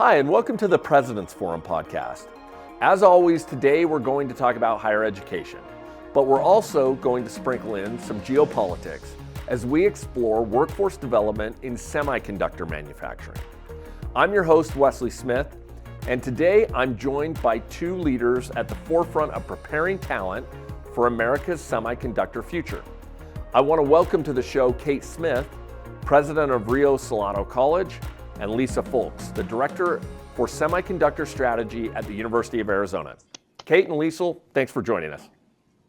Hi, and welcome to the President's Forum podcast. As always, today we're going to talk about higher education, but we're also going to sprinkle in some geopolitics as we explore workforce development in semiconductor manufacturing. I'm your host, Wesley Smith, and today I'm joined by two leaders at the forefront of preparing talent for America's semiconductor future. I want to welcome to the show Kate Smith, president of Rio Salado College, and Lisa Folks, the director for semiconductor strategy at the University of Arizona. Kate and Lisa, thanks for joining us.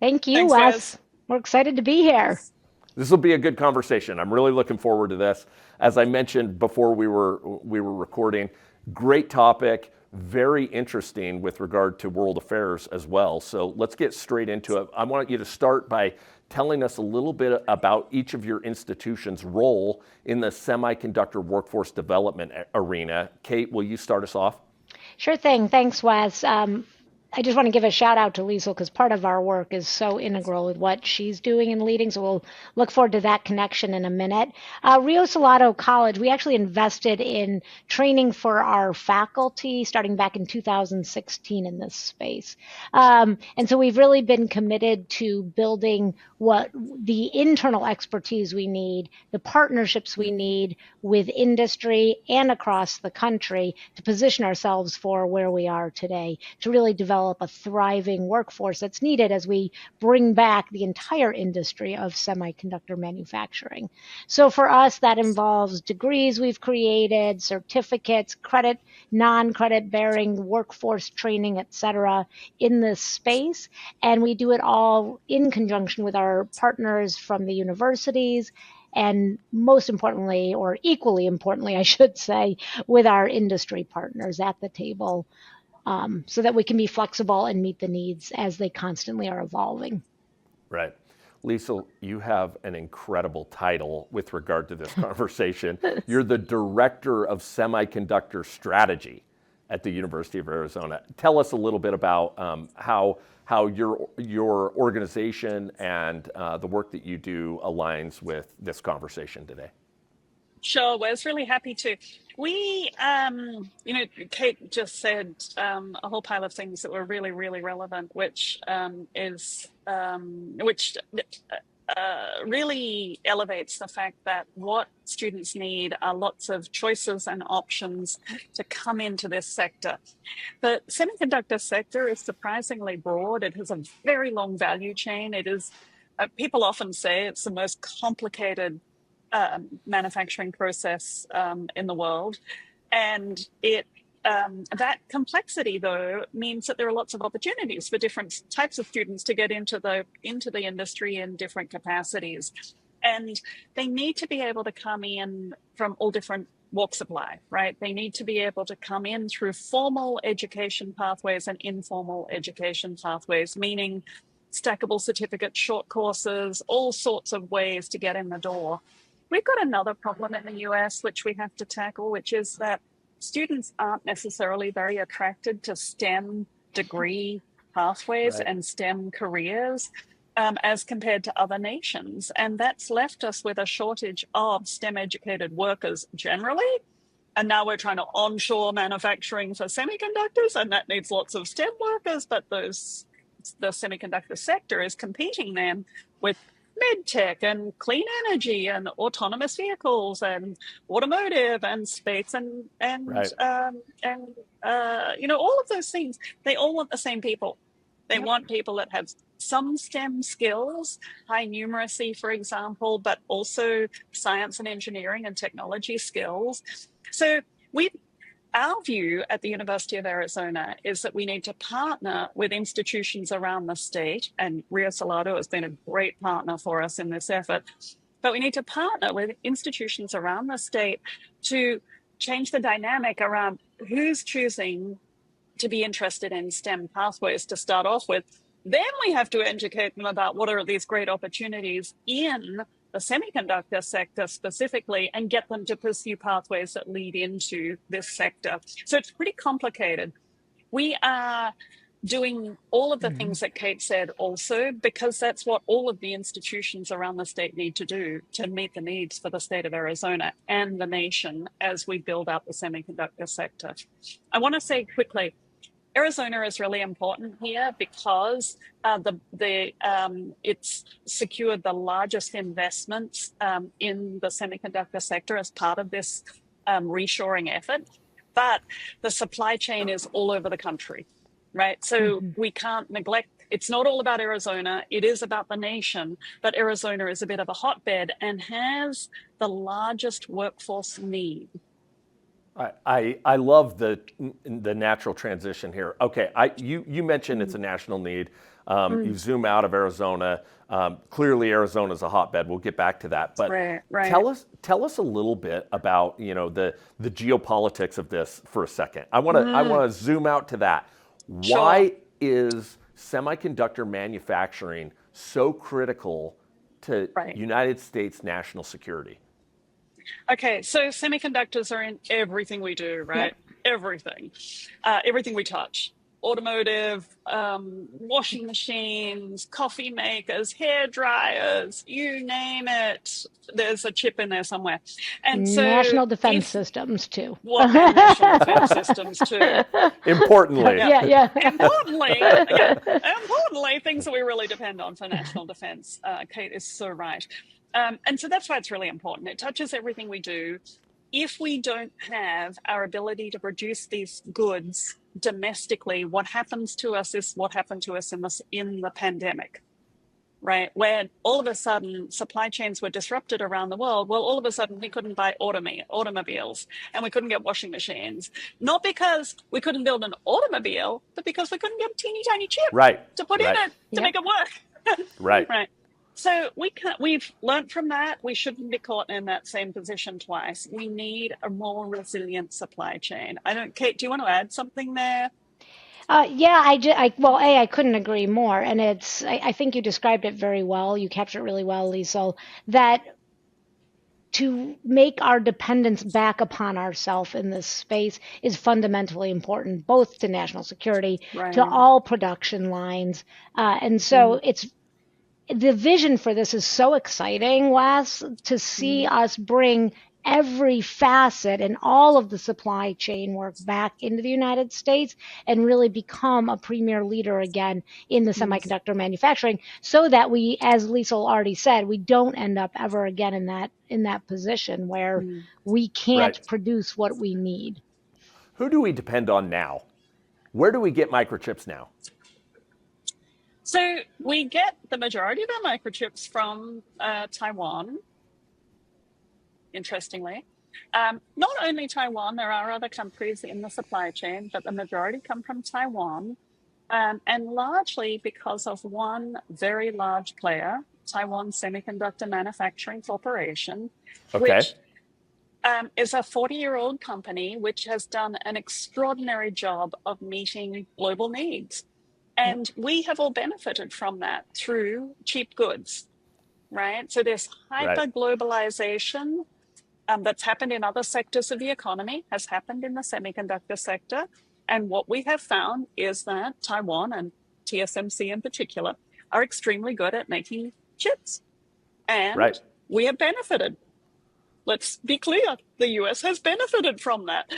Thank you, Thanks, Wes. We're excited to be here. This will be a good conversation. I'm really looking forward to this. As I mentioned before we were recording, great topic, very interesting with regard to world affairs as well. So let's get straight into it. I want you to start by telling us a little bit about each of your institutions' role in the semiconductor workforce development arena. Kate, will you start us off? Sure thing. Thanks, Wes. I just want to give a shout out to Liesl because part of our work is so integral with what she's doing and leading. So we'll look forward to that connection in a minute. Rio Salado College, we actually invested in training for our faculty starting back in 2016 in this space. And so we've really been committed to building what the internal expertise we need, the partnerships we need with industry and across the country to position ourselves for where we are today, to really develop a thriving workforce that's needed as we bring back the entire industry of semiconductor manufacturing. So for us, that involves degrees we've created, certificates, credit, non-credit bearing workforce training, et cetera, in this space. And we do it all in conjunction with our partners from the universities and most importantly, or equally importantly, I should say, with our industry partners at the table. So that we can be flexible and meet the needs as they constantly are evolving. Right. Lisa, you have an incredible title with regard to this conversation. You're the Director of Semiconductor Strategy at the University of Arizona. Tell us a little bit about how your organization and the work that you do aligns with this conversation today. Sure, Wes, really happy to. We, Kate just said a whole pile of things that were really, really relevant, which really elevates the fact that what students need are lots of choices and options to come into this sector. The semiconductor sector is surprisingly broad. It has a very long value chain. It is, people often say it's the most complicated manufacturing process in the world, and that complexity though means that there are lots of opportunities for different types of students to get into the industry in different capacities, and they need to be able to come in from all different walks of life, right? They need to be able to come in through formal education pathways and informal education pathways, meaning stackable certificates, short courses, all sorts of ways to get in the door. We've got another problem in the US which we have to tackle, which is that students aren't necessarily very attracted to STEM degree pathways Right. and STEM careers as compared to other nations. And that's left us with a shortage of STEM educated workers generally. And now we're trying to onshore manufacturing for semiconductors, and that needs lots of STEM workers, but the semiconductor sector is competing then with medtech and clean energy and autonomous vehicles and automotive and space and Right. all of those things. They all want the same people. They Yep. want people that have some STEM skills, high numeracy, for example, but also science and engineering and technology skills. So our view at the University of Arizona is that we need to partner with institutions around the state, and Rio Salado has been a great partner for us in this effort, but we need to partner with institutions around the state to change the dynamic around who's choosing to be interested in STEM pathways to start off with. Then we have to educate them about what are these great opportunities in the semiconductor sector specifically, and get them to pursue pathways that lead into this sector. So it's pretty complicated. We are doing all of the things that Kate said also, because that's what all of the institutions around the state need to do to meet the needs for the state of Arizona and the nation as we build out the semiconductor sector. I want to say quickly, Arizona is really important here because it's secured the largest investments in the semiconductor sector as part of this reshoring effort. But the supply chain is all over the country, right? So we can't neglect. It's not all about Arizona. It is about the nation. But Arizona is a bit of a hotbed and has the largest workforce need. I love the natural transition here. Okay, you mentioned it's a national need. You zoom out of Arizona. Clearly, Arizona is a hotbed. We'll get back to that. But right. tell us a little bit about the geopolitics of this for a second. I want to zoom out to that. Sure. Why is semiconductor manufacturing so critical to United States national security? Okay, so semiconductors are in everything we do, right? Yep. Everything we touch. Automotive, washing machines, coffee makers, hair dryers, you name it. There's a chip in there somewhere. And so national defense systems too. Well, and national defense systems too. Importantly. Yeah. Importantly, things that we really depend on for national defense. Kate is so right. And so that's why it's really important. It touches everything we do. If we don't have our ability to produce these goods domestically, what happens to us is what happened to us in the pandemic, right? Where all of a sudden supply chains were disrupted around the world. Well, all of a sudden we couldn't buy automobiles and we couldn't get washing machines. Not because we couldn't build an automobile, but because we couldn't get a teeny tiny chip to put in it to make it work. Right. So we've learned from that. We shouldn't be caught in that same position twice. We need a more resilient supply chain. Kate, do you want to add something there? I couldn't agree more. And I think you described it very well. You captured it really well, Liesl, that to make our dependence back upon ourselves in this space is fundamentally important, both to national security, to all production lines. And so the vision for this is so exciting, Wes, to see us bring every facet and all of the supply chain work back into the United States and really become a premier leader again in the semiconductor manufacturing, so that we, as Liesl already said, we don't end up ever again in that position where we can't produce what we need. Who do we depend on now? Where do we get microchips now? So we get the majority of our microchips from Taiwan, interestingly. Not only Taiwan, there are other countries in the supply chain, but the majority come from Taiwan, and largely because of one very large player, Taiwan Semiconductor Manufacturing Corporation, which is a 40-year-old company which has done an extraordinary job of meeting global needs. And we have all benefited from that through cheap goods, right? So this hyper-globalization that's happened in other sectors of the economy has happened in the semiconductor sector. And what we have found is that Taiwan, and TSMC in particular, are extremely good at making chips. And we have benefited. Let's be clear, the US has benefited from that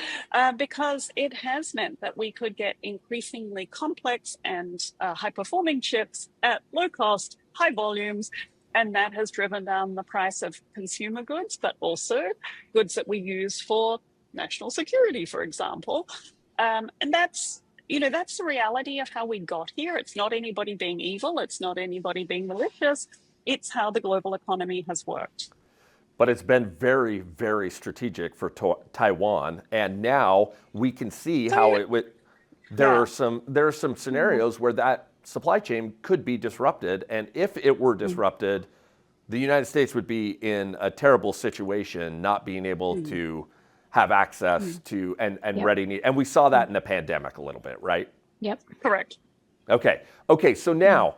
because it has meant that we could get increasingly complex and high-performing chips at low cost, high volumes, and that has driven down the price of consumer goods, but also goods that we use for national security, for example. And that's the reality of how we got here. It's not anybody being evil. It's not anybody being malicious. It's how the global economy has worked. But it's been very, very strategic for Taiwan, and now we can see how there are some scenarios where that supply chain could be disrupted, and if it were disrupted, the United States would be in a terrible situation, not being able to have access to and ready need. And we saw that in the pandemic a little bit, right? Yep. Correct. Okay. So now.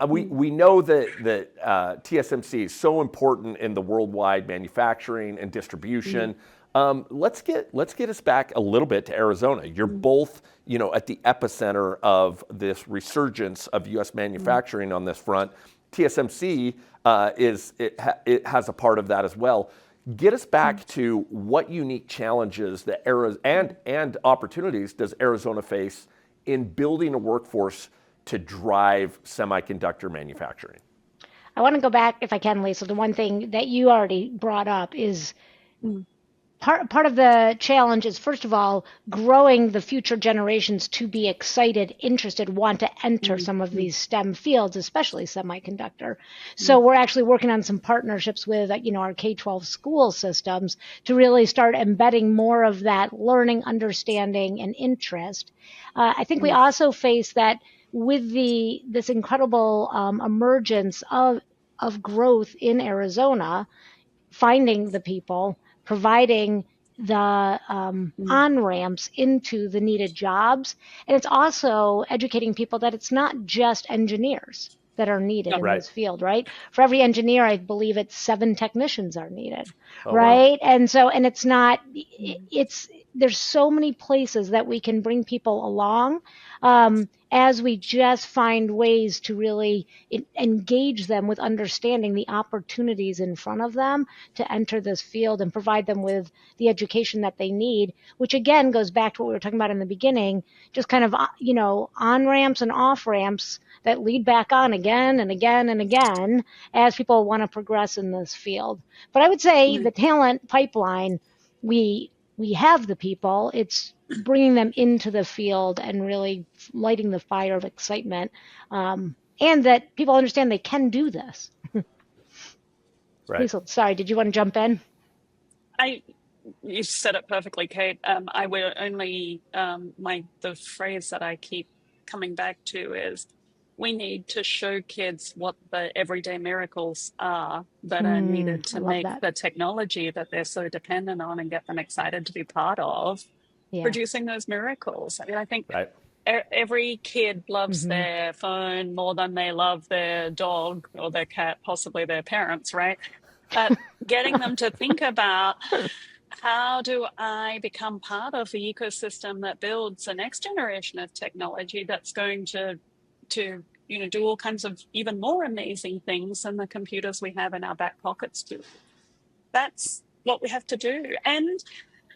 We know that TSMC is so important in the worldwide manufacturing and distribution. Let's get us back a little bit to Arizona. You're both, at the epicenter of this resurgence of U.S. manufacturing on this front. TSMC it has a part of that as well. Get us back to what unique challenges that and opportunities does Arizona face in building a workforce to drive semiconductor manufacturing? I want to go back, if I can, Lisa, to one thing that you already brought up is part of the challenge is, first of all, growing the future generations to be excited, interested, want to enter some of these STEM fields, especially semiconductor. So we're actually working on some partnerships with, our K-12 school systems to really start embedding more of that learning, understanding, and interest. I think we also face that with this incredible emergence of growth in Arizona, finding the people, providing the on ramps into the needed jobs. And it's also educating people that it's not just engineers that are needed in Right. this field, right? For every engineer, I believe it's 7 technicians are needed, Oh, wow. right? And it's not, there's so many places that we can bring people along as we just find ways to really engage them with understanding the opportunities in front of them to enter this field and provide them with the education that they need, which again goes back to what we were talking about in the beginning, just kind of, on ramps and off ramps that lead back on again and again and again as people want to progress in this field. But I would say the talent pipeline, we have the people. It's bringing them into the field and really lighting the fire of excitement, and that people understand they can do this. Right. Lisa, sorry, did you want to jump in? You said it perfectly, Kate. I would only the phrase that I keep coming back to is we need to show kids what the everyday miracles are that are needed I to love make that. the technology that they're so dependent on and get them excited to be part of Yeah. producing those miracles. I mean, I think Right. every kid loves their phone more than they love their dog or their cat, possibly their parents, right? But getting them to think about how do I become part of the ecosystem that builds the next generation of technology that's going to do all kinds of even more amazing things than the computers we have in our back pockets do. That's what we have to do. And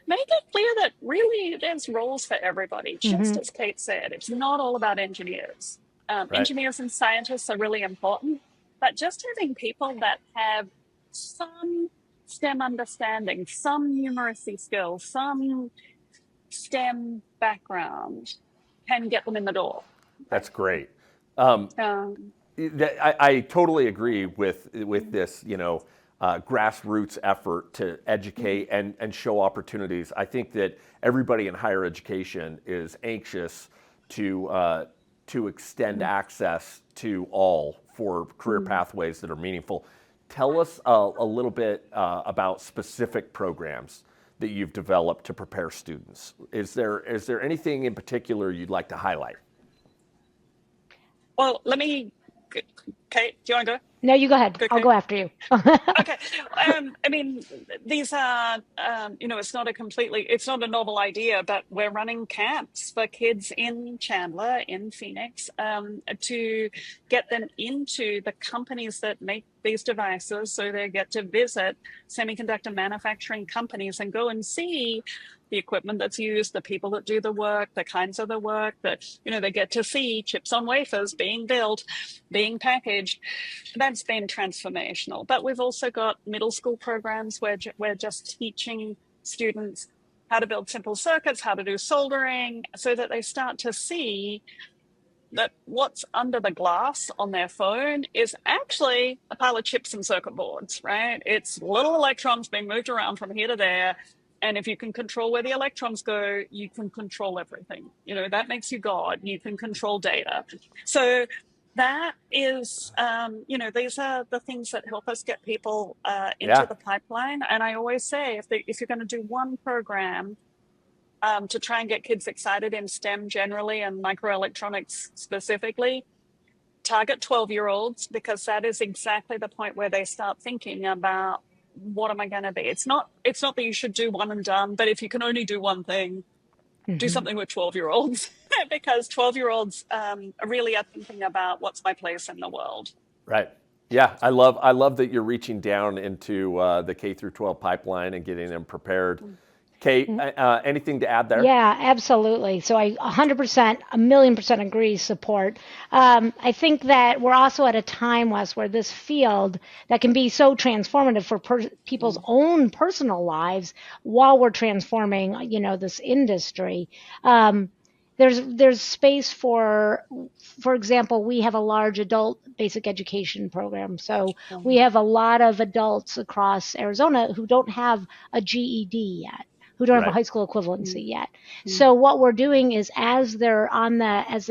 make it clear that really there's roles for everybody. Just as Kate said, it's not all about engineers. Right. Engineers and scientists are really important, but just having people that have some STEM understanding, some numeracy skills, some STEM background can get them in the door. That's great. Um, I totally agree with this, grassroots effort to educate and show opportunities. I think that everybody in higher education is anxious to extend access to all for career pathways that are meaningful. Tell us a little bit about specific programs that you've developed to prepare students. Is there anything in particular you'd like to highlight? well, Kate, do you want to go? No, you go ahead. Go, I'll Kate? go after you. Okay. I mean, these are, it's not a novel idea, but we're running camps for kids in Chandler, in Phoenix, to get them into the companies that make these devices. So they get to visit semiconductor manufacturing companies and go and see the equipment that's used, the people that do the work, the kinds of the work that, they get to see chips on wafers being built, being packaged. That's been transformational. But we've also got middle school programs where we're just teaching students how to build simple circuits, how to do soldering, so that they start to see that what's under the glass on their phone is actually a pile of chips and circuit boards, right? It's little electrons being moved around from here to there. And if you can control where the electrons go, you can control everything. That makes you God. You can control data. So that is, these are the things that help us get people into Yeah. the pipeline. And I always say, if you're going to do one program to try and get kids excited in STEM generally and microelectronics specifically, target 12-year-olds, because that is exactly the point where they start thinking about what am I going to be? It's not that you should do one and done, but if you can only do one thing, do something with 12-year-olds because 12-year-olds really are thinking about what's my place in the world. Right. Yeah, I love that you're reaching down into the K through 12 pipeline and getting them prepared. Kate, anything to add there? Yeah, absolutely. So I 100%, a million percent agree, support. I think that we're also at a time, Wes, where this field that can be so transformative for people's own personal lives while we're transforming, this industry. There's space for example, we have a large adult basic education program. So we have a lot of adults across Arizona who don't have a GED yet, who don't have a high school equivalency yet. So what we're doing is as they're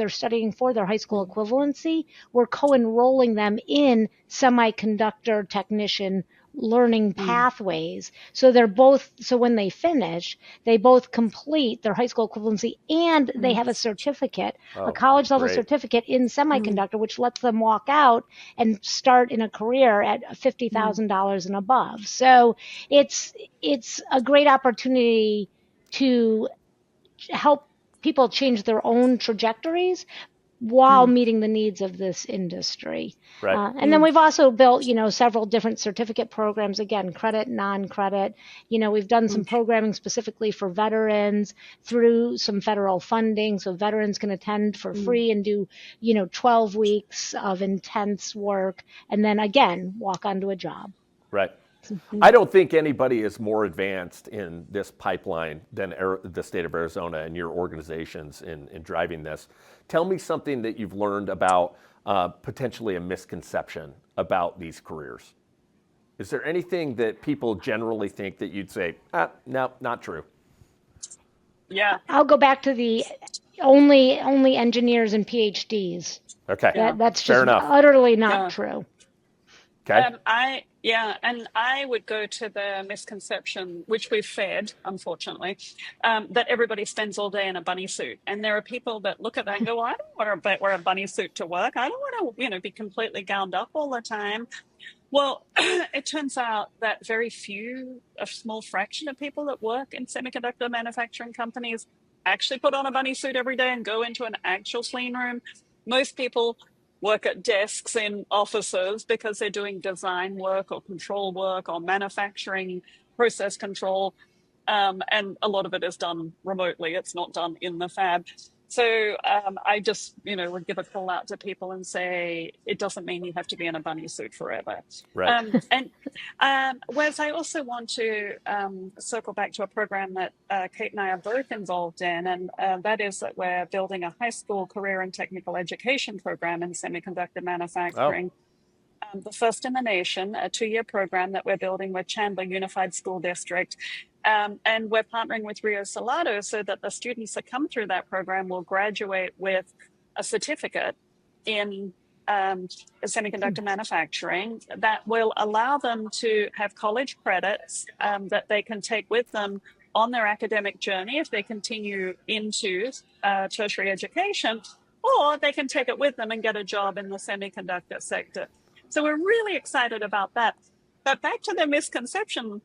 studying for their high school equivalency, we're co-enrolling them in semiconductor technician learning pathways. So when they finish, they both complete their high school equivalency and they have a certificate, a college level certificate in semiconductor, which lets them walk out and start in a career at $50,000 and above. So it's a great opportunity to help people change their own trajectories while meeting the needs of this industry. Right. And then we've also built, several different certificate programs, again, credit, non-credit. We've done some programming specifically for veterans through some federal funding. So veterans can attend for free and do, 12 weeks of intense work and then again, walk onto a job. Right. I don't think anybody is more advanced in this pipeline than the state of Arizona and your organizations in driving this. Tell me something that you've learned about potentially a misconception about these careers. Is there anything that people generally think that you'd say, no, not true? Yeah. I'll go back to the only engineers and PhDs. Okay. That's Fair just enough. utterly not true. Okay. And I would go to the misconception, which we've fed, unfortunately, that everybody spends all day in a bunny suit. And there are people that look at that and go, well, I don't want to wear a bunny suit to work. I don't want to, be completely gowned up all the time. Well, it turns out that a small fraction of people that work in semiconductor manufacturing companies actually put on a bunny suit every day and go into an actual clean room. Most people work at desks in offices because they're doing design work or control work or manufacturing process control. And a lot of it is done remotely. It's not done in the fab. So I just, would give a call out to people and say, it doesn't mean you have to be in a bunny suit forever. Right. Wes, I also want to circle back to a program that Kate and I are both involved in, and that is that we're building a high school career and technical education program in semiconductor manufacturing. The first in the nation, a 2-year program that we're building with Chandler Unified School District. And we're partnering with Rio Salado so that the students that come through that program will graduate with a certificate in semiconductor manufacturing that will allow them to have college credits that they can take with them on their academic journey if they continue into tertiary education, or they can take it with them and get a job in the semiconductor sector. So we're really excited about that. But back to the misconception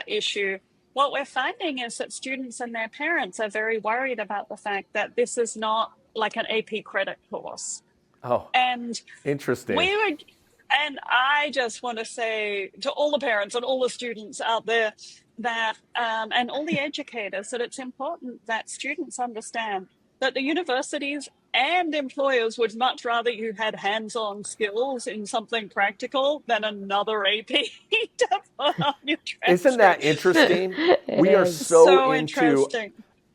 issue, what we're finding is that students and their parents are very worried about the fact that this is not like an AP credit course. Oh, and interesting. And I just want to say to all the parents and all the students out there that, and all the educators, that it's important that students understand that the universities and employers would much rather you had hands-on skills in something practical than another AP to put on your transcript. Isn't that interesting? We are so into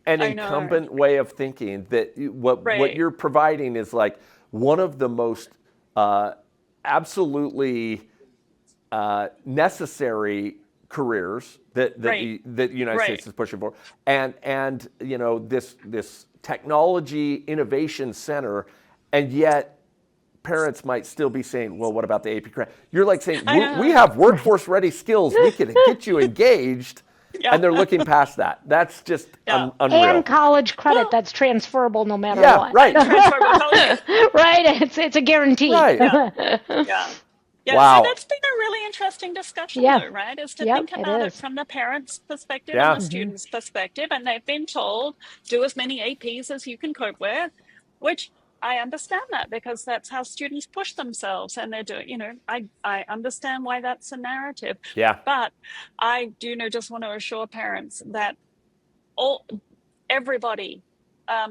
an incumbent way of thinking that what you're providing is like one of the most absolutely necessary careers that the United States is pushing for, and this technology innovation center, and yet parents might still be saying, well, what about the AP credit? You're like saying, we have workforce ready skills, we can get you engaged. And they're looking past that. That's just unreal. And college credit that's transferable no matter what. Right. Right. It's a guarantee. Right. Yeah, so Wow. that's been a really interesting discussion, Yeah. though, right? Is to Yep. think It about it is. from the parent's perspective and the Yeah. Mm-hmm. student's perspective. And they've been told, do as many APs as you can cope with, which I understand that because that's how students push themselves. And they're doing, I understand why that's a narrative. Yeah. But I do know, just want to assure parents that all everybody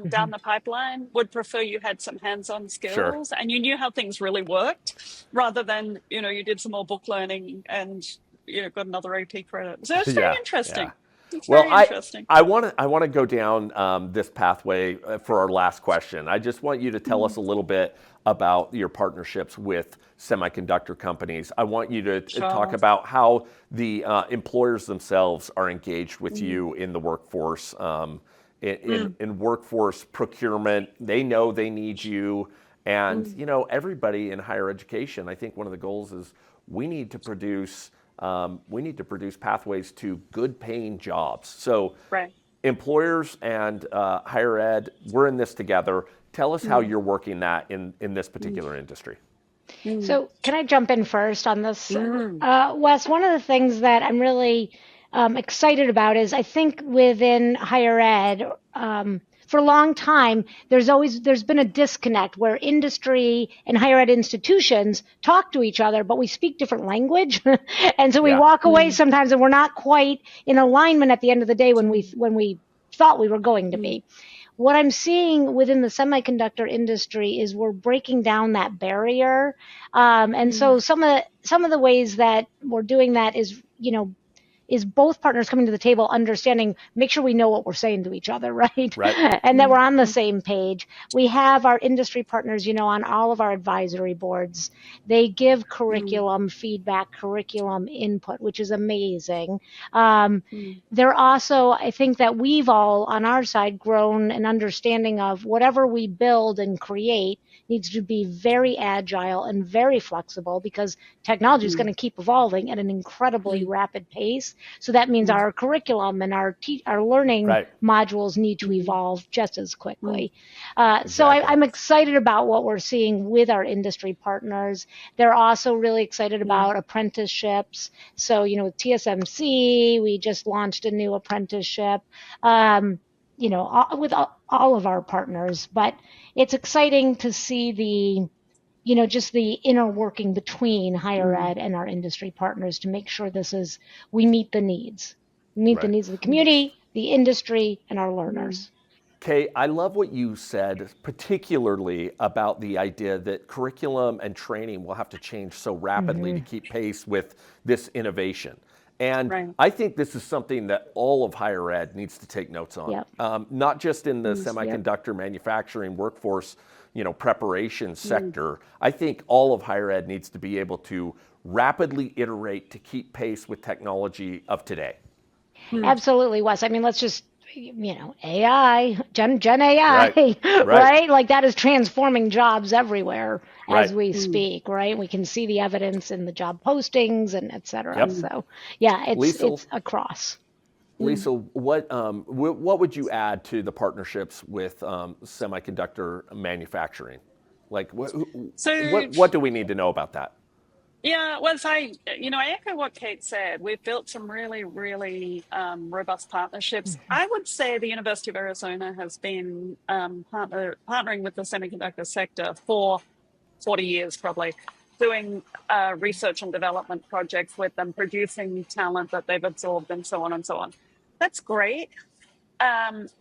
Mm-hmm. down the pipeline would prefer you had some hands-on Sure. skills and you knew how things really worked rather than you did some more book learning and got another AP credit. So it's very Yeah. Yeah. interesting. It's Well, very interesting. I want to go down this pathway for our last question. I just want you to tell us a little bit about your partnerships with semiconductor companies. I want you to talk Sure. about how the employers themselves are engaged with you in the workforce, in workforce procurement. They know they need you, and everybody in higher education. I think one of the goals is we need to produce pathways to good paying jobs. So Right. employers and higher ed, we're in this together. Tell us how Mm, you're working that in this mm, particular industry. mm, So, can I jump in first on this? mm, Wes, one of the things that I'm really excited about is I think within higher ed, for a long time, there's been a disconnect where industry and higher ed institutions talk to each other, but we speak different language, and so we Yeah. walk away mm, sometimes, and we're not quite in alignment at the end of the day mm, when we thought we were going to mm, be. What I'm seeing within the semiconductor industry is we're breaking down that barrier, and mm, so some of the ways that we're doing that is is both partners coming to the table understanding, make sure we know what we're saying to each other, right? Right. And that we're mm, on the mm, same page. We have our industry partners, on all of our advisory boards. They give mm, curriculum feedback, curriculum input, which is amazing. Um, mm, they're also, I think that we've all on our side grown an understanding of whatever we build and create needs to be very agile and very flexible because technology is going mm, to keep evolving at an incredibly mm, rapid pace. So that means mm, our curriculum and our learning Right. modules need to mm, evolve just as mm, quickly. So Exactly. I'm excited about what we're seeing with our industry partners. They're also really excited mm, about apprenticeships. So, with TSMC, we just launched a new apprenticeship. With all of our partners, but it's exciting to see just the inner working between higher mm, ed and our industry partners to make sure we meet the needs. We meet the Right. needs of the mm, community, the industry, and our mm, learners. Kay, I love what you said, particularly about the idea that curriculum and training will have to change so rapidly to Hmm. keep pace with this innovation. And right. I think this is something that all of higher ed needs to take notes on, Yep. not just in the Mm, Yep. semiconductor manufacturing workforce, preparation mm, sector. I think all of higher ed needs to be able to rapidly iterate to keep pace with technology of today. mm, Absolutely, Wes. I mean, let's just, AI, Gen Right, AI, right, right? Like that is transforming jobs everywhere right. as we mm, speak, right? We can see the evidence in the job postings and et cetera. Yep. mm, So, yeah, Lisa, it's across. mm. Lisa, what would you add to the partnerships with semiconductor manufacturing? Like, So what do we need to know about that? yeah, well, I echo what Kate said. We've built some really, really robust partnerships. Mhm. I would say the University of Arizona has been partnering with the semiconductor sector for 40 years, probably, doing research and development projects with them, producing talent that they've absorbed, and so on and so on. That's great.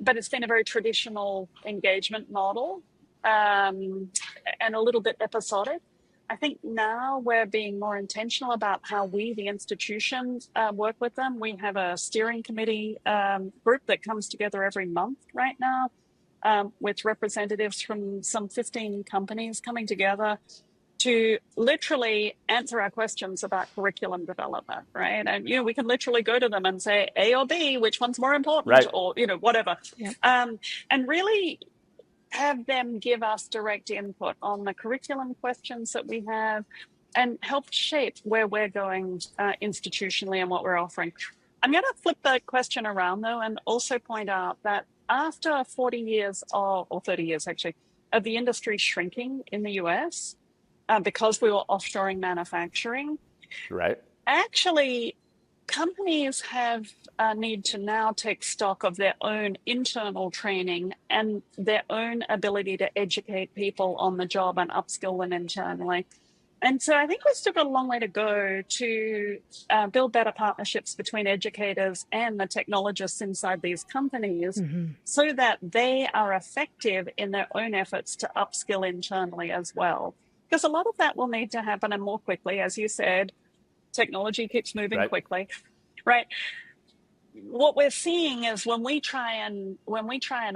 But it's been a very traditional engagement model, and a little bit episodic. I think now we're being more intentional about how we, the institutions, work with them. We have a steering committee group that comes together every month right now, with representatives from some 15 companies coming together to literally answer our questions about curriculum development, right? And we can literally go to them and say A or B, which one's more important, Right. or whatever, Yep. and really have them give us direct input on the curriculum questions that we have, and help shape where we're going institutionally and what we're offering. I'm going to flip that question around though, and also point out that after 40 years or 30 years actually of the industry shrinking in the US, because we were offshoring manufacturing. Right. Actually, companies have need to now take stock of their own internal training and their own ability to educate people on the job and upskill them internally. And so I think we've still got a long way to go to build better partnerships between educators and the technologists inside these companies so that they are effective in their own efforts to upskill internally as well. Because a lot of that will need to happen and more quickly, as you said. Technology keeps moving Right. quickly, right? What we're seeing is when we try and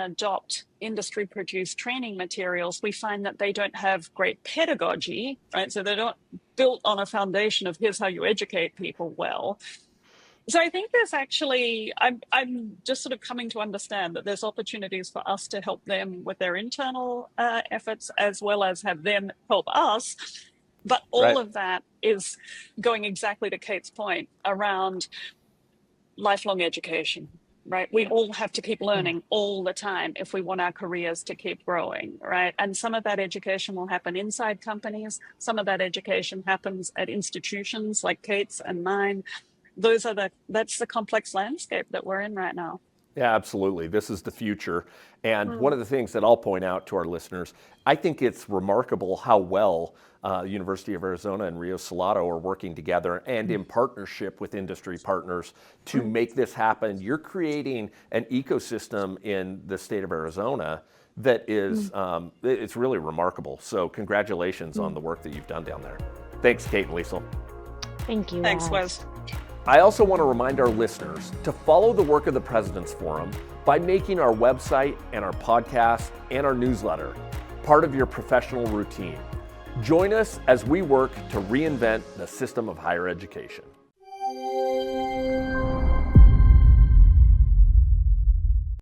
adopt industry produced training materials, we find that they don't have great pedagogy, right? So they're not built on a foundation of here's how you educate people well. So I think there's actually, I'm just sort of coming to understand that there's opportunities for us to help them with their internal efforts as well as have them help us. But all Right. of that is going exactly to Kate's point around lifelong education, right? We all have to keep learning all the time if we want our careers to keep growing, right? And some of that education will happen inside companies. Some of that education happens at institutions like Kate's and mine. That's the complex landscape that we're in right now. Yeah, absolutely. This is the future. And one of the things that I'll point out to our listeners, I think it's remarkable how well University of Arizona and Rio Salado are working together and in partnership with industry partners to make this happen. You're creating an ecosystem in the state of Arizona that is, it's really remarkable. So congratulations on the work that you've done down there. Thanks, Kate and Liesl. Thank you. Thanks, Wes. I also want to remind our listeners to follow the work of the President's Forum by making our website and our podcast and our newsletter part of your professional routine. Join us as we work to reinvent the system of higher education.